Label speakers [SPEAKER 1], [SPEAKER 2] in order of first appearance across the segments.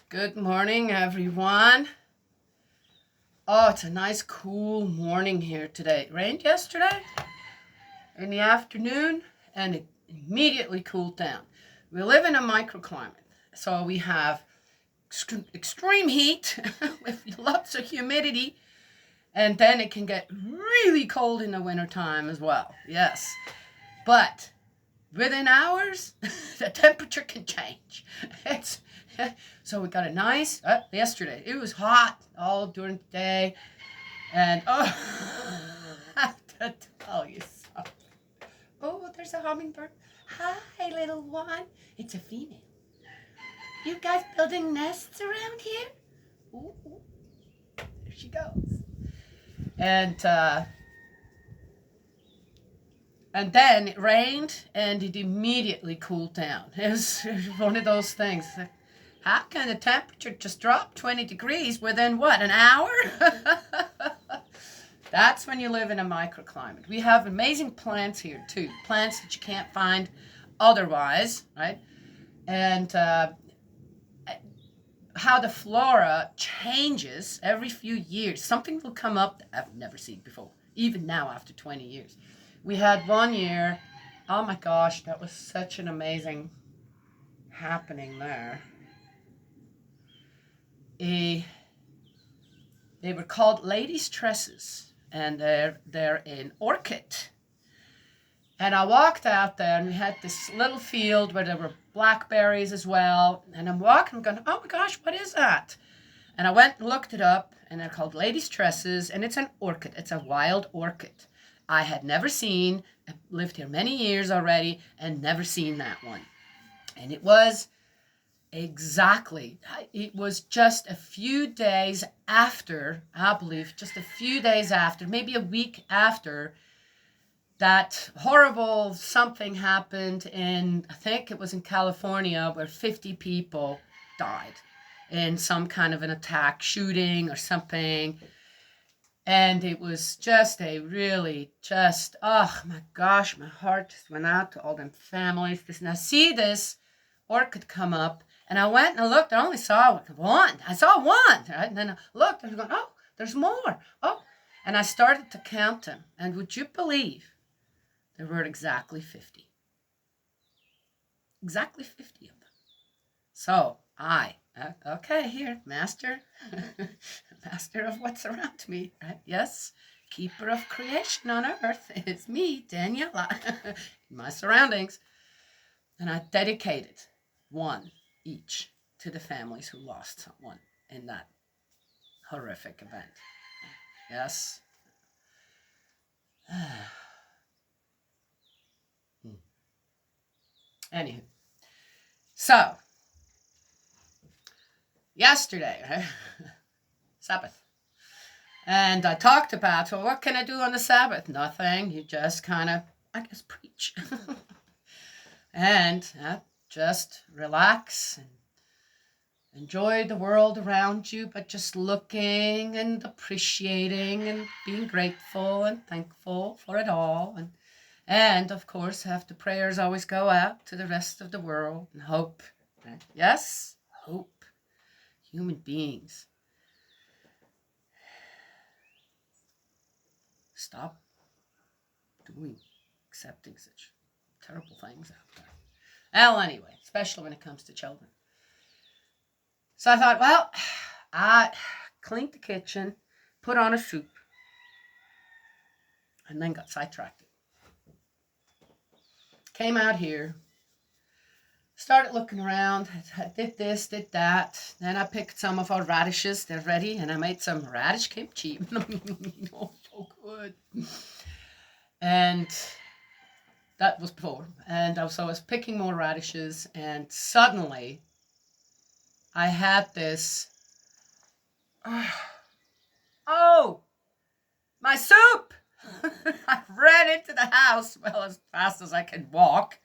[SPEAKER 1] Good morning, everyone. Oh, it's a nice, cool morning here today. It rained yesterday in the afternoon and it immediately cooled down. We live in a microclimate, so we have extreme heat with lots of humidity, and then it can get really cold in the wintertime as well. Yes, but within hours, the temperature can change. It's so we got a nice. Yesterday it was hot all during the day, and I have to tell you something. Oh, there's a hummingbird. Hi, little one. It's a female. You guys building nests around here? Ooh, there she goes. And then it rained and it immediately cooled down. It was one of those things. How can the temperature just drop 20 degrees within what, an hour? That's when you live in a microclimate. We have amazing plants here too, plants that you can't find otherwise, right? And how the flora changes every few years. Something will come up that I've never seen before, even now after 20 years. We had one year, oh my gosh, that was such an amazing happening there. They were called ladies' tresses, and they're in orchid. And I walked out there, and we had this little field where there were blackberries as well. And I'm walking, going, oh my gosh, what is that? And I went and looked it up, and they're called ladies' tresses, and it's an orchid. It's a wild orchid. I had never seen, I lived here many years already, and never seen that one. And it was just a few days after, I believe, just a few days after, maybe a week after, that horrible something happened I think it was in California, where 50 people died in some kind of an attack, shooting or something. And it was just oh my gosh, my heart just went out to all them families. And I see this orchid come up, and I went and I looked. I only saw one. I saw one, right? And then I looked, and I was going, oh, there's more. Oh, and I started to count them. And would you believe there were exactly 50? Exactly 50 of them. So okay, here, master, master of what's around me, right? Yes, keeper of creation on earth is me, Daniela, in my surroundings. And I dedicated one each to the families who lost someone in that horrific event. Yes. Anywho, so yesterday, right? Sabbath. And I talked about, well, what can I do on the Sabbath? Nothing. You just kind of, I guess, preach. And just relax and enjoy the world around you, but just looking and appreciating and being grateful and thankful for it all. And of course, have the prayers always go out to the rest of the world and hope. Right? Yes, hope. Human beings. Stop accepting such terrible things out there. Well, anyway, especially when it comes to children. So I thought, well, I cleaned the kitchen, put on a soup, and then got sidetracked. Came out here, started looking around. I did this, did that. Then I picked some of our radishes. They're ready, and I made some radish kimchi. Oh, so good. And that was before. And so I was picking more radishes, and suddenly I had this, oh, my soup! I ran into the house, well, as fast as I could walk.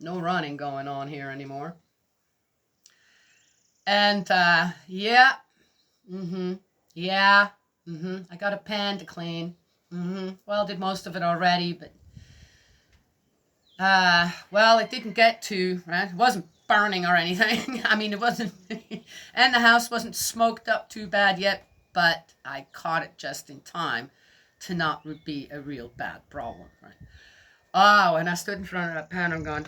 [SPEAKER 1] No running going on here anymore. And, yeah, I got a pan to clean. Well, did most of it already, but, well, it didn't get to, right? It wasn't burning or anything. I mean, it wasn't, and the house wasn't smoked up too bad yet, but I caught it just in time to not be a real bad problem, right? Oh, and I stood in front of that pan, I'm going,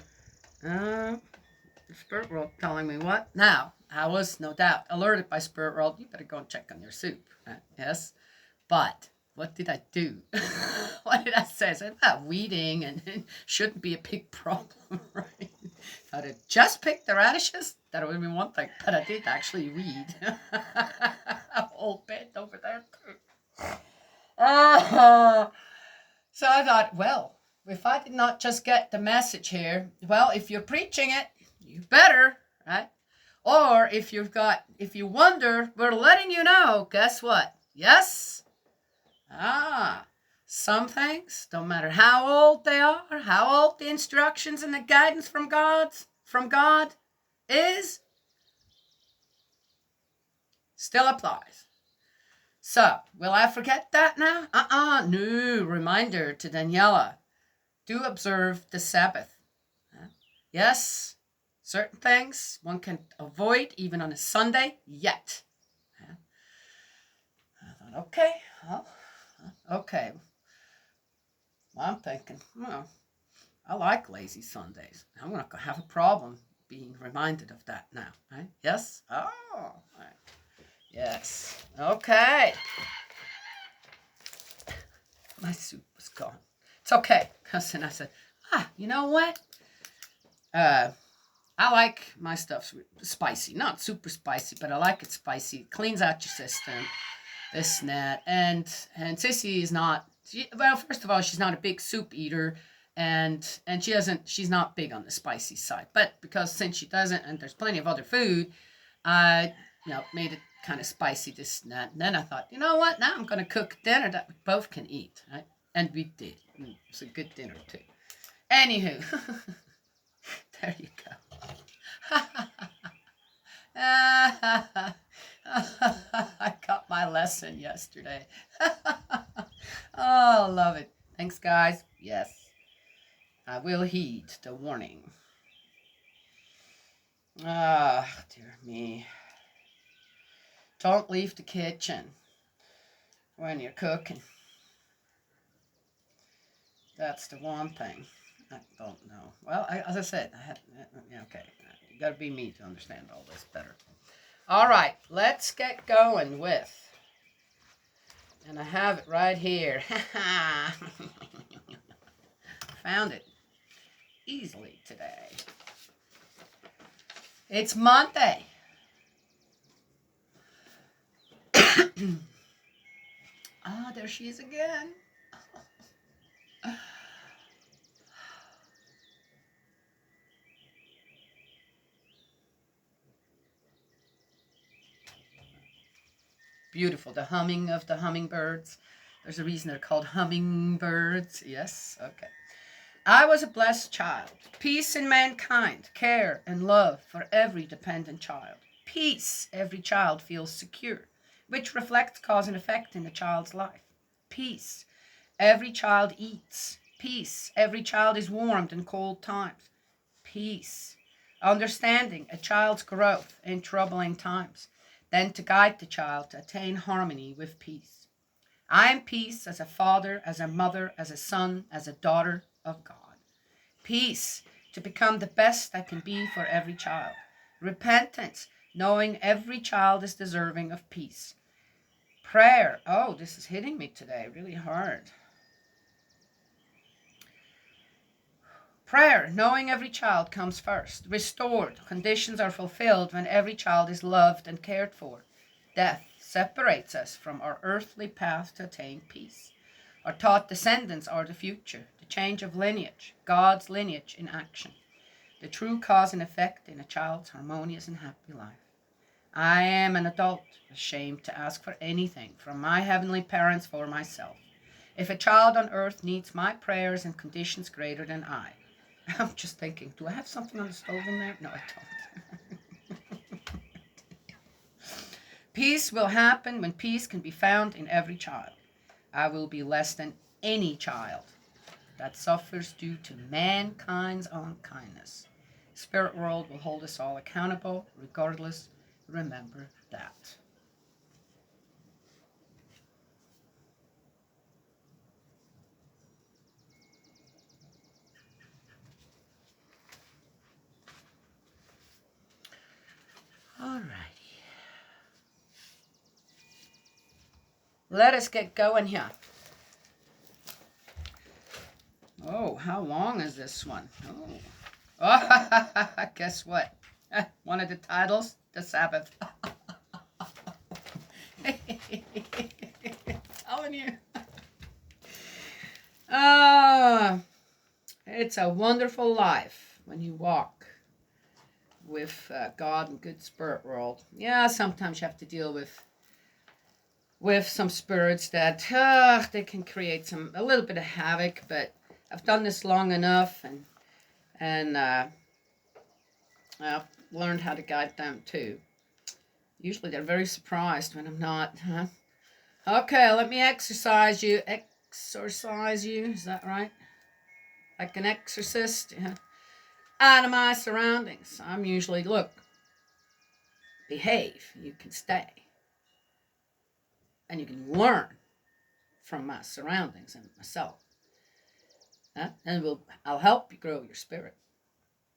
[SPEAKER 1] Spirit World telling me what? Now, I was no doubt alerted by Spirit World, you better go and check on your soup, right? Yes, but what did I do? What did I say? I said, well, weeding and it shouldn't be a big problem, right? If I'd have just picked the radishes, that would have been one thing, but I did actually weed a whole bit over there too. So I thought, well, if I did not just get the message here, well, if you're preaching it, you better, right? Or if you wonder, we're letting you know, guess what? Yes? Some things, don't matter how old they are, how old the instructions and the guidance from God is, still applies. So, will I forget that now? No. Reminder to Daniela. Do observe the Sabbath. Yes, certain things one can avoid even on a Sunday, yet. I thought, okay, well, okay. Well, I'm thinking, well, I like lazy Sundays. I'm not going to have a problem being reminded of that now, right? Yes? Oh, right. Yes. Okay. My soup was gone. It's okay, because then I said, you know what? I like my stuff spicy. Not super spicy, but I like it spicy. It cleans out your system, this and that. And Sissy is not, well, first of all, she's not a big soup eater. And she's not big on the spicy side. But since she doesn't, and there's plenty of other food, I made it kind of spicy, this and that. And then I thought, you know what? Now I'm going to cook dinner that we both can eat, right? And we did. It was a good dinner, too. Anywho, there you go. I got my lesson yesterday. Oh, love it. Thanks, guys. Yes, I will heed the warning. Dear me. Don't leave the kitchen when you're cooking. That's the one thing. I don't know. Well, as I said, okay. You got to be me to understand all this better. All right, let's get going with, and I have it right here. Found it easily today. It's Monday. There she is again. Beautiful. The humming of the hummingbirds. There's a reason they're called hummingbirds. Yes? Okay. I was a blessed child. Peace in mankind, care and love for every dependent child. Peace, every child feels secure, which reflects cause and effect in the child's life. Peace, every child eats. Peace, every child is warmed in cold times. Peace, understanding a child's growth in troubling times, then to guide the child to attain harmony with peace. I am peace as a father, as a mother, as a son, as a daughter of God. Peace, to become the best I can be for every child. Repentance, knowing every child is deserving of peace. Prayer, oh, this is hitting me today really hard. Prayer, knowing every child comes first. Restored, conditions are fulfilled when every child is loved and cared for. Death separates us from our earthly path to attain peace. Our taught descendants are the future, the change of lineage, God's lineage in action, the true cause and effect in a child's harmonious and happy life. I am an adult, ashamed to ask for anything from my heavenly parents for myself. If a child on earth needs my prayers and conditions greater than I'm just thinking, do I have something on the stove in there? No, I don't. Peace will happen when peace can be found in every child. I will be less than any child that suffers due to mankind's unkindness. Spirit world will hold us all accountable, regardless. Remember that. All righty. Let us get going here. Oh, how long is this one? Oh, guess what? One of the titles, The Sabbath. Telling you. It's a wonderful life when you walk with God and good spirit world. Yeah, sometimes you have to deal with some spirits that they can create a little bit of havoc, but I've done this long enough, and I've learned how to guide them too. Usually they're very surprised when I'm not. Okay, let me exorcise you. Exorcise you, is that right? Like an exorcist? Out of my surroundings. I'm usually, look, behave. You can stay. And you can learn from my surroundings and myself. And I'll help you grow your spirit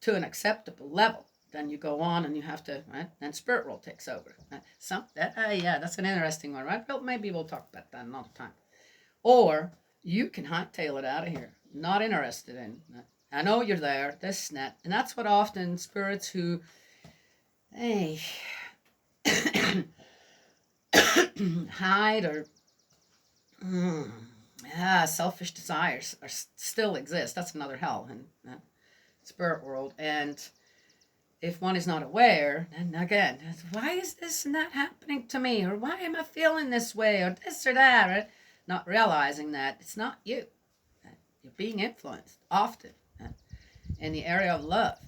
[SPEAKER 1] to an acceptable level. Then you go on and you have to, right? And spirit world takes over. Yeah, that's an interesting one, right? Well, maybe we'll talk about that another time. Or you can hightail it out of here. Not interested in. I know you're there, this and that. And that's what often spirits who, hey, hide or selfish desires still exist. That's another hell in spirit world. And if one is not aware, and again, why is this and that happening to me? Or why am I feeling this way? Or this or that? Right? Not realizing that it's not you. You're being influenced often in the area of love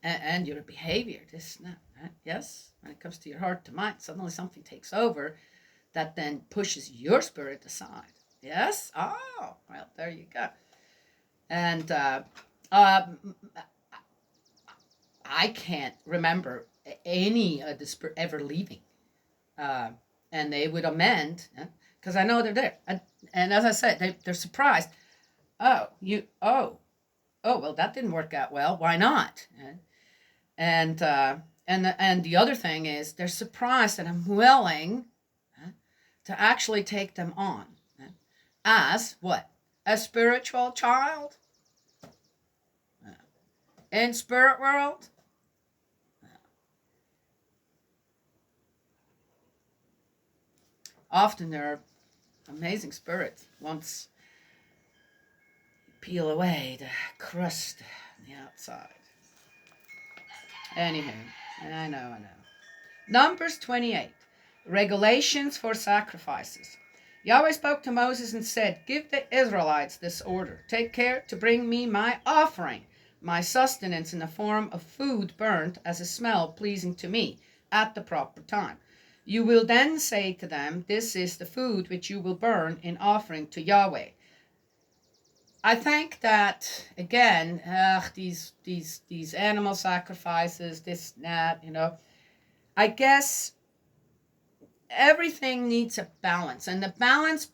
[SPEAKER 1] and your behavior. This and that. Right? Yes, when it comes to your heart to mind, suddenly something takes over that then pushes your spirit aside. Yes? Oh, well, there you go. And I can't remember any of the spirit ever leaving. And they would amend, because I know they're there. And as I said, they're surprised. Oh, well, that didn't work out well. Why not? And the other thing is they're surprised that I'm willing to actually take them on as what? A spiritual child in spirit world. Often there are amazing spirits once you peel away the crust on the outside. Anywho, I know. Numbers 28. Regulations for sacrifices. Yahweh spoke to Moses and said, "Give the Israelites this order. Take care to bring me my offering, my sustenance in the form of food burnt as a smell pleasing to me at the proper time. You will then say to them, this is the food which you will burn in offering to Yahweh." I think that, again, these animal sacrifices, this, that, I guess everything needs a balance. And the balance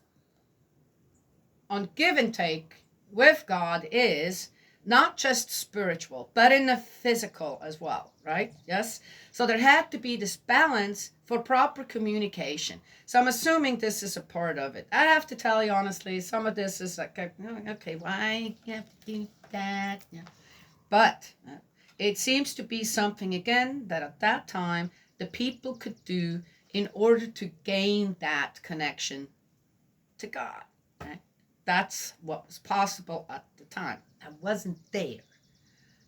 [SPEAKER 1] on give and take with God is not just spiritual, but in the physical as well, right? Yes? So there had to be this balance for proper communication. So I'm assuming this is a part of it. I have to tell you honestly, some of this is like, okay, why you have to do that? Yeah. But it seems to be something, again, that at that time the people could do in order to gain that connection to God. Right? That's what was possible at the time. I wasn't there,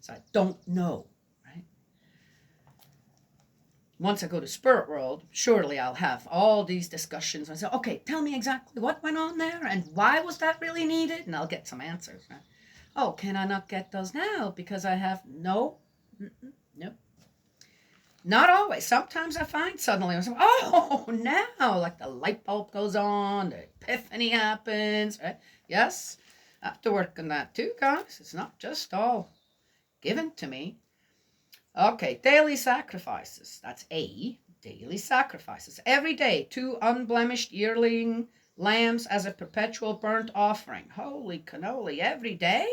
[SPEAKER 1] so I don't know. Right? Once I go to spirit world, surely I'll have all these discussions. I say, okay, tell me exactly what went on there and why was that really needed, and I'll get some answers. Right? Oh, can I not get those now because I have no? Nope. Not always. Sometimes I find suddenly, oh, now, like the light bulb goes on, the epiphany happens, right? Yes, I have to work on that too, guys. It's not just all given to me. Okay, daily sacrifices. That's A, daily sacrifices. Every day, 2 unblemished yearling lambs as a perpetual burnt offering. Holy cannoli, every day?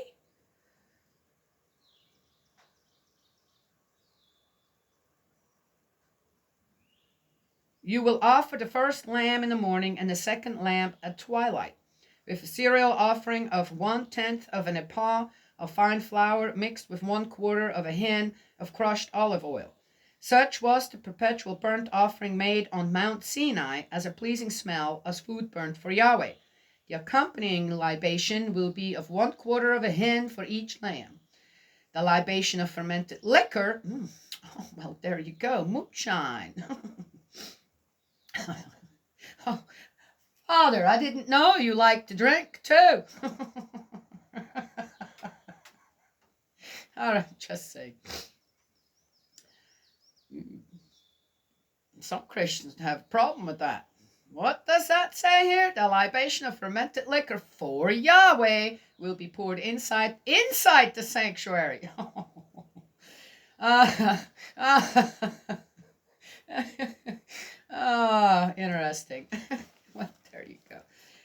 [SPEAKER 1] You will offer the first lamb in the morning and the second lamb at twilight, with a cereal offering of 1/10 of an ephah of fine flour mixed with 1/4 of a hin of crushed olive oil. Such was the perpetual burnt offering made on Mount Sinai as a pleasing smell, as food burnt for Yahweh. The accompanying libation will be of 1/4 of a hin for each lamb. The libation of fermented liquor, oh, well, there you go, moonshine. Oh, Father, I didn't know you liked to drink too. All right, just say. Some Christians have a problem with that. What does that say here? The libation of fermented liquor for Yahweh will be poured inside the sanctuary. Interesting. Well, there you go.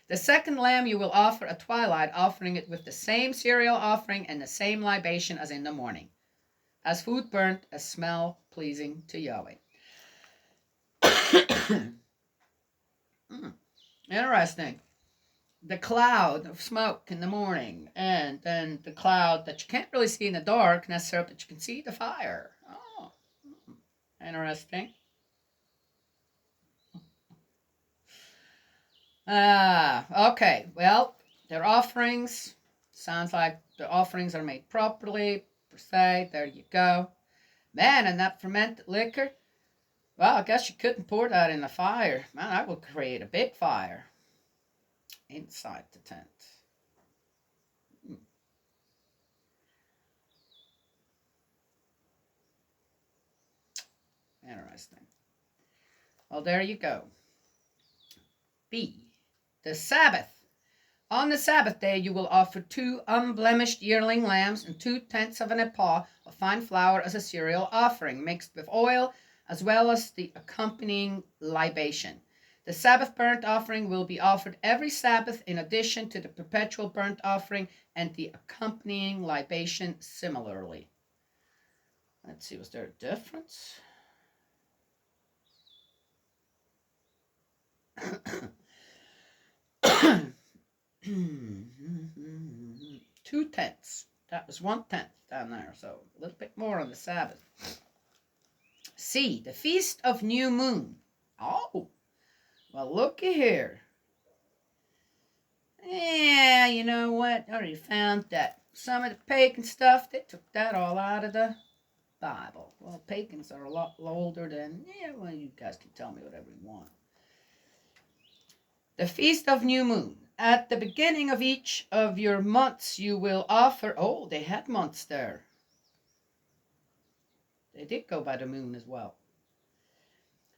[SPEAKER 1] The second lamb you will offer at twilight, offering it with the same cereal offering and the same libation as in the morning, as food burnt, a smell pleasing to Yahweh. Interesting. The cloud of smoke in the morning, and then the cloud that you can't really see in the dark necessarily, but you can see the fire. Oh, interesting. Okay. Well, their offerings. Sounds like the offerings are made properly, per se. There you go. Man, and that fermented liquor. Well, I guess you couldn't pour that in the fire. Man, that would create a big fire inside the tent. Interesting. Well, there you go. B. The Sabbath. On the Sabbath day you will offer 2 unblemished yearling lambs and 2/10 of an ephah of fine flour as a cereal offering, mixed with oil, as well as the accompanying libation. The Sabbath burnt offering will be offered every Sabbath in addition to the perpetual burnt offering and the accompanying libation similarly. Let's see, was there a difference? Two tenths. That was 1/10 down there, so a little bit more on the Sabbath. C. The Feast of New Moon. Oh, well, looky here. Yeah, you know what? I already found that some of the pagan stuff, they took that all out of the Bible. Well, pagans are a lot older than, well, you guys can tell me whatever you want. The Feast of New Moon. At the beginning of each of your months, you will offer. Oh, they had months there. They did go by the moon as well.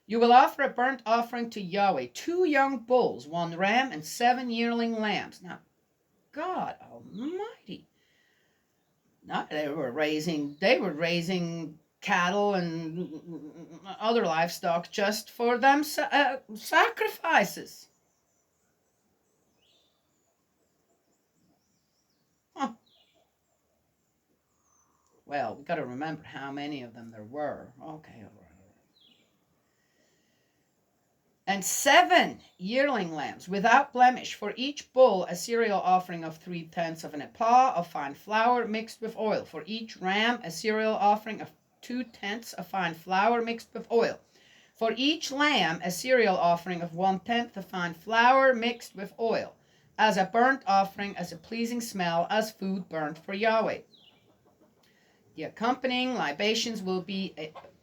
[SPEAKER 1] You will offer a burnt offering to Yahweh, 2 young bulls, 1 ram, and 7 yearling lambs. Now, God Almighty. Now, they were raising cattle and other livestock just for them sacrifices. Huh. Well, we got to remember how many of them there were. Okay, all right. And 7 yearling lambs without blemish, for each bull a cereal offering of 3/10 of an ephah of fine flour mixed with oil, for each ram a cereal offering of 2/10 of fine flour mixed with oil, for each lamb a cereal offering of 1/10 of fine flour mixed with oil, as a burnt offering, as a pleasing smell, as food burnt for Yahweh. The accompanying libations will be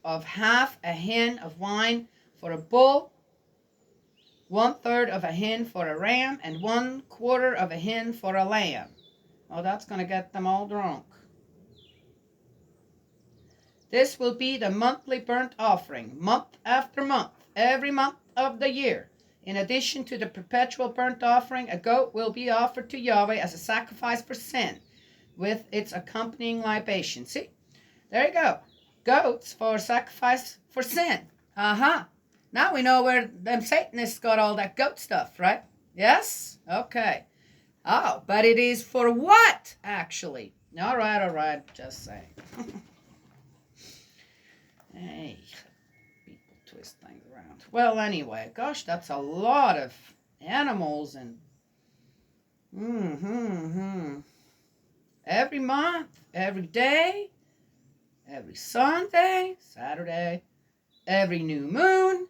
[SPEAKER 1] of half a hin of wine for a bull, 1/3 of a hin for a ram, and 1/4 of a hin for a lamb. Oh, that's going to get them all drunk. This will be the monthly burnt offering, month after month, every month of the year. In addition to the perpetual burnt offering, a goat will be offered to Yahweh as a sacrifice for sin, with its accompanying libation. See, there you go. goats for sacrifice for sin. Uh-huh. Now we know where them Satanists got all that goat stuff, right? Yes? Okay. Oh, but it is for what, actually? All right. Just saying. Hey, people twist things around. Well, anyway, gosh, that's a lot of animals and every month, every day, every Sunday, Saturday, every new moon.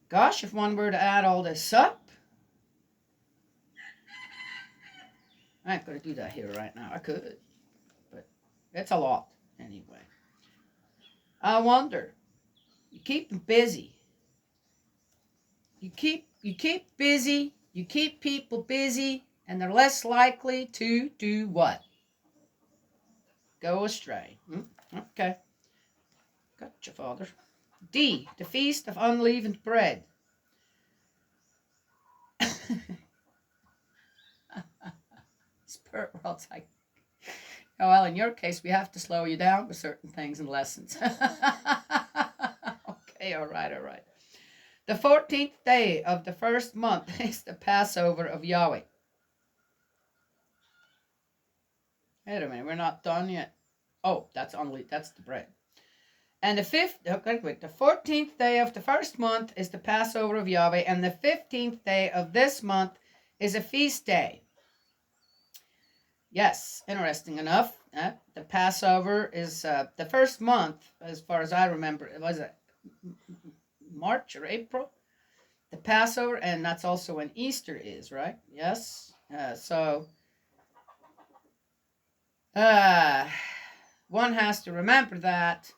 [SPEAKER 1] Gosh, if one were to add all this up, I ain't gonna do that here right now. I could, but it's a lot anyway. I wonder. You keep them busy. You keep busy. You keep people busy, and they're less likely to do what? Go astray. Okay. Gotcha, Father. D, the Feast of Unleavened Bread. Spirit world's like, oh, well, in your case, we have to slow you down with certain things and lessons. Okay, all right. The 14th day of the first month is the Passover of Yahweh. Wait a minute, we're not done yet. Oh, that's the bread. And the 14th day of the first month is the Passover of Yahweh, and the 15th day of this month is a feast day. Yes, interesting enough. The Passover is the first month, as far as I remember. It was March or April, the Passover, and that's also when Easter is, right? Yes. One has to remember that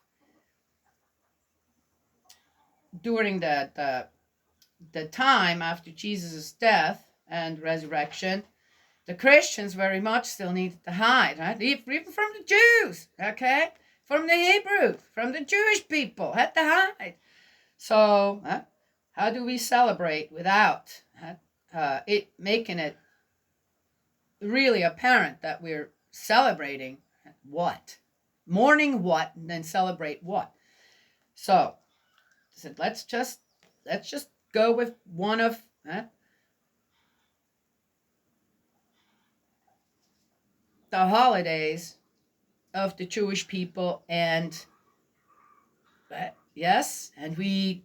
[SPEAKER 1] during the time after Jesus' death and resurrection, the Christians very much still needed to hide, right? Even from the Jews, okay? From the Hebrews, from the Jewish people, had to hide. So, how do we celebrate without it making it really apparent that we're celebrating what? Mourning what, and then celebrate what? So, I said, let's just go with one of the holidays of the Jewish people, and yes, and we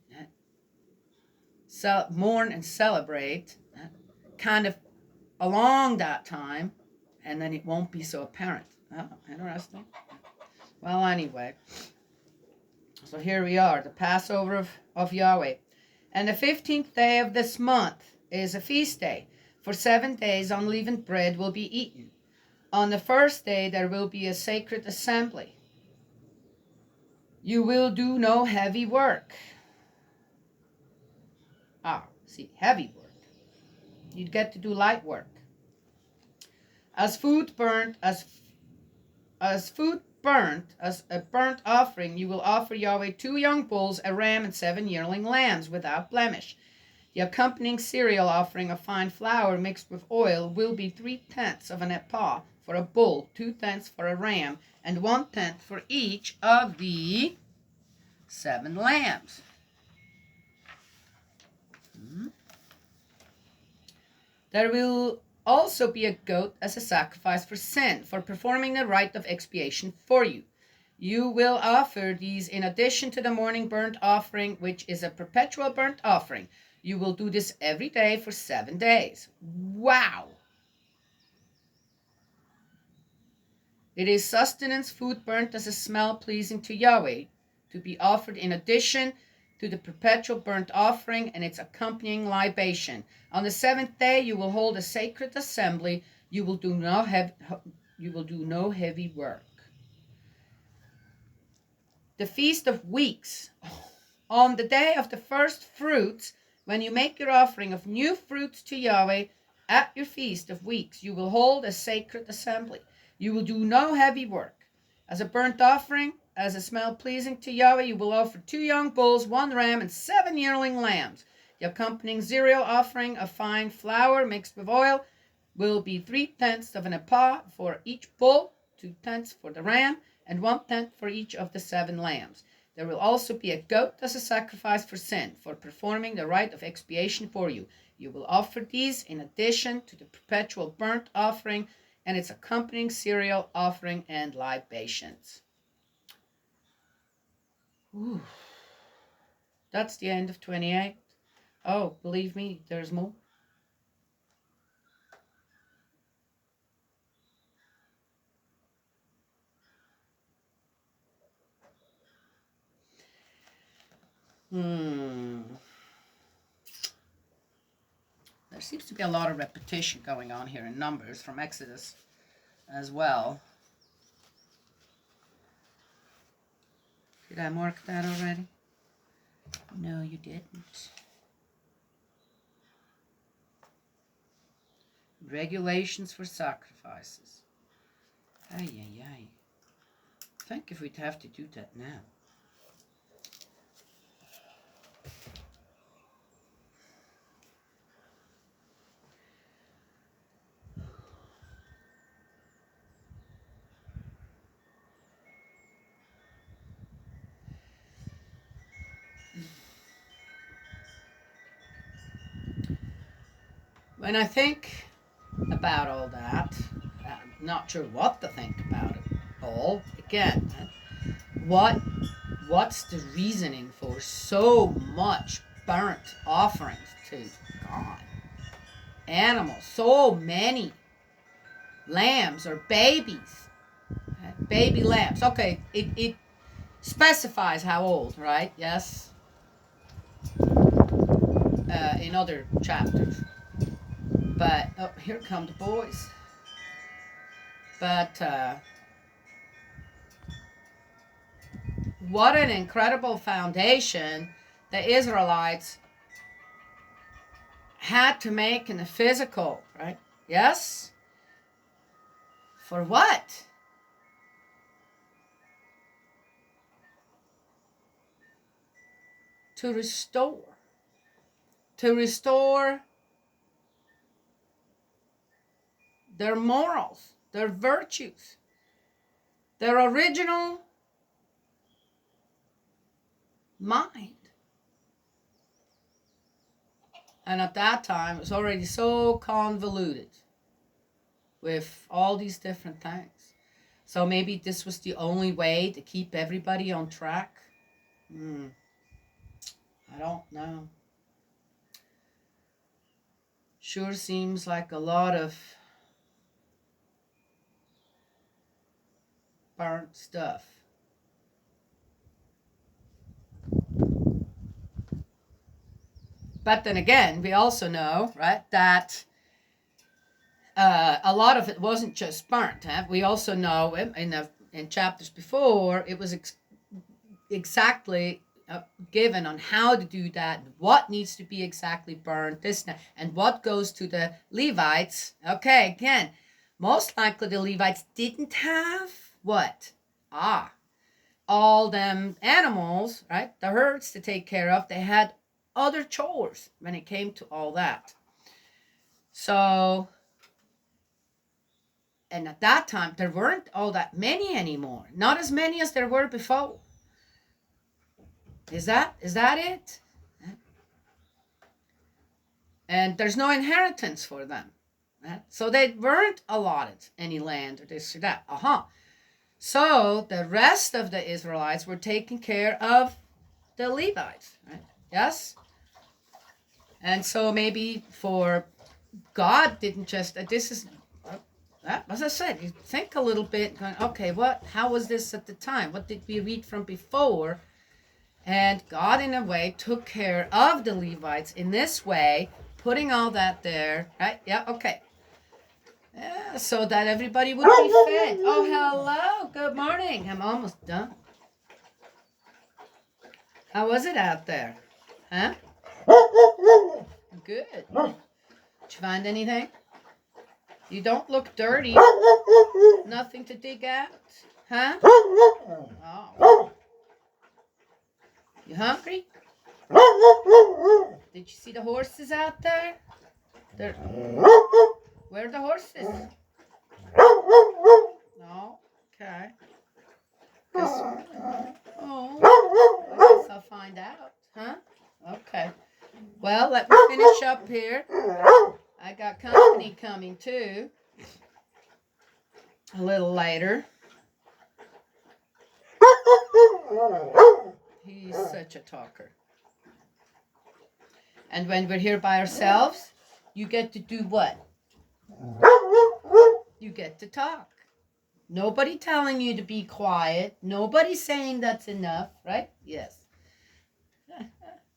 [SPEAKER 1] mourn and celebrate kind of along that time, and then it won't be so apparent. Oh, interesting. Well, anyway, so here we are, the Passover of Yahweh. And the 15th day of this month is a feast day. For 7 days unleavened bread will be eaten. On the first day there will be a sacred assembly. You will do no heavy work. See, heavy work. You'd get to do light work. As a burnt offering, you will offer Yahweh 2 young bulls, a ram, and 7 yearling lambs without blemish. The accompanying cereal offering of fine flour mixed with oil will be 3/10 of an ephah for a bull, 2/10 for a ram, and 1/10 for each of the 7 lambs. There will also be a goat as a sacrifice for sin, for performing the rite of expiation for you. You will offer these in addition to the morning burnt offering, which is a perpetual burnt offering. You will do this every day for 7 days. Wow! It is sustenance food burnt as a smell pleasing to Yahweh, to be offered in addition to the perpetual burnt offering and its accompanying libation. On the 7th day you will hold a sacred assembly. You will do no heavy work. The Feast of Weeks. On the day of the first fruits, when you make your offering of new fruits to Yahweh, at your Feast of Weeks, you will hold a sacred assembly. You will do no heavy work. As a burnt offering, as a smell pleasing to Yahweh, you will offer 2 young bulls, 1 ram, and 7 yearling lambs. The accompanying cereal offering of fine flour mixed with oil will be 3/10 of an ephah for each bull, 2/10 for the ram, and 1/10 for each of the 7 lambs. There will also be a goat as a sacrifice for sin, for performing the rite of expiation for you. You will offer these in addition to the perpetual burnt offering and its accompanying cereal offering and libations. Ooh. That's the end of 28. Oh, believe me, there's more. There seems to be a lot of repetition going on here in Numbers from Exodus as well. Did I mark that already? No, you didn't. Regulations for sacrifices. Ay, ay, ay. I think if we'd have to do that now. When I think about all that, I'm not sure what to think about it all. Again, what's the reasoning for so much burnt offerings to God? Animals, so many lambs or babies, baby lambs. Okay, it specifies how old, right? Yes. In other chapters. But, oh, here come the boys. But, what an incredible foundation the Israelites had to make in the physical, right? Yes? For what? To restore their morals, their virtues, their original mind. And at that time, it was already so convoluted with all these different things. So maybe this was the only way to keep everybody on track. I don't know. Sure seems like a lot of burnt stuff. But then again, we also know, right, that a lot of it wasn't just burnt. We also know in chapters before, it was exactly given on how to do that, what needs to be exactly burned, and what goes to the Levites. Okay, again, most likely the Levites didn't have what? All them animals, right? The herds to take care of. They had other chores when it came to all that. So, and at that time, there weren't all that many anymore. Not as many as there were before. Is that it? And there's no inheritance for them. Right? So they weren't allotted any land or this or that. So the rest of the Israelites were taking care of the Levites, right? Yes? And so maybe for God didn't just, this is, as I said, you think a little bit, going, okay, how was this at the time? What did we read from before? And God, in a way, took care of the Levites in this way, putting all that there, right? Yeah, okay. Yeah, so that everybody would be fed. Oh, hello. Good morning. I'm almost done. How was it out there? Huh? Good. Did you find anything? You don't look dirty. Nothing to dig at? Huh? Oh. You hungry? Did you see the horses out there? Where are the horses? No? Okay. Oh, I guess I'll find out, huh? Okay. Well, let me finish up here. I got company coming too. A little later. He's such a talker. And when we're here by ourselves, you get to do what? You get to talk. Nobody telling you to be quiet. Nobody saying that's enough, right? Yes.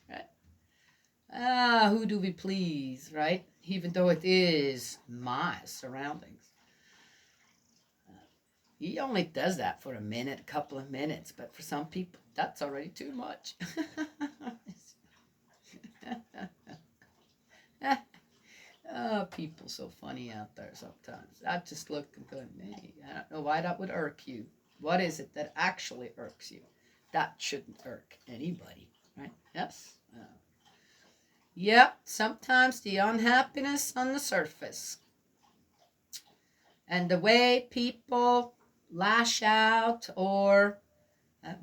[SPEAKER 1] Right. Who do we please, right? Even though it is my surroundings. He only does that for a minute, a couple of minutes, but for some people, that's already too much. Oh, people so funny out there sometimes. I just look and go, hey, I don't know why that would irk you. What is it that actually irks you? That shouldn't irk anybody, right? Yes. Yep, sometimes the unhappiness on the surface and the way people lash out or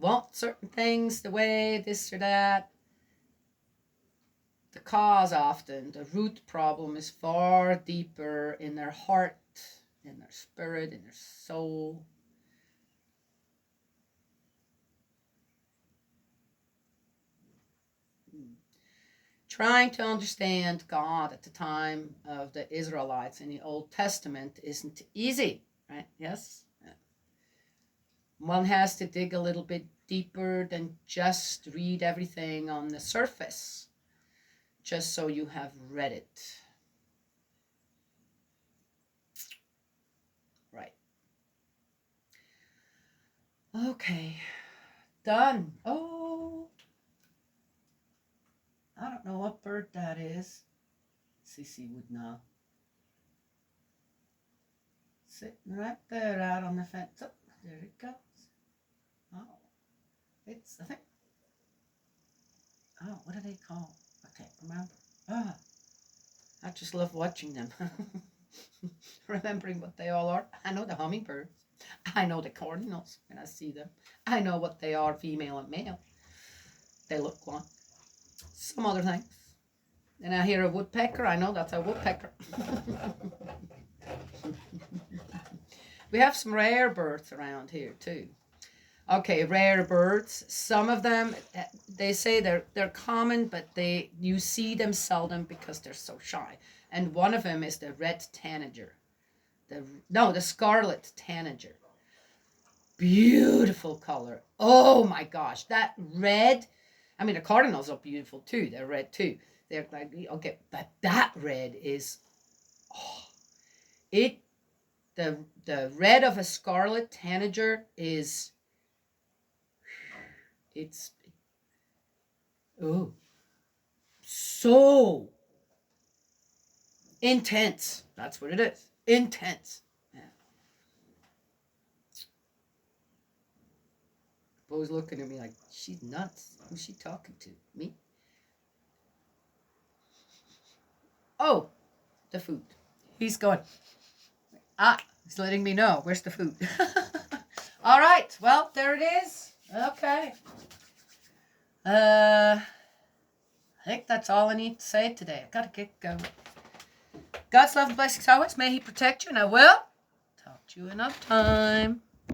[SPEAKER 1] want certain things the way this or that. The cause often, the root problem is far deeper in their heart, in their spirit, in their soul. Trying to understand God at the time of the Israelites in the Old Testament isn't easy, right? Yes? One has to dig a little bit deeper than just read everything on the surface, just so you have read it. Right. Okay. Done. Oh, I don't know what bird that is. Cece would know. Sitting right there out on the fence. Oh, there it goes. Oh, it's, I think, oh, what are they called? I can't remember. I just love watching them. Remembering what they all are. I know the hummingbirds. I know the cardinals when I see them. I know what they are, female and male. They look like. Some other things. And I hear a woodpecker, I know that's a woodpecker. We have some rare birds around here too. Okay, rare birds. Some of them, they say they're common, but you see them seldom because they're so shy. And one of them is the red tanager. The scarlet tanager. Beautiful color. Oh my gosh, that red. I mean, the cardinals are beautiful too. They're red too. They're like, okay, but that red is, the red of a scarlet tanager is, it's, so intense. That's what it is. Intense. Yeah. Bo's looking at me like, she's nuts. Who's she talking to? Me? Oh, the food. He's going, he's letting me know. Where's the food? All right. Well, there it is. Okay. I think that's all I need to say today. I gotta get going. God's love and blessings always. May He protect you, and I will talk to you another time.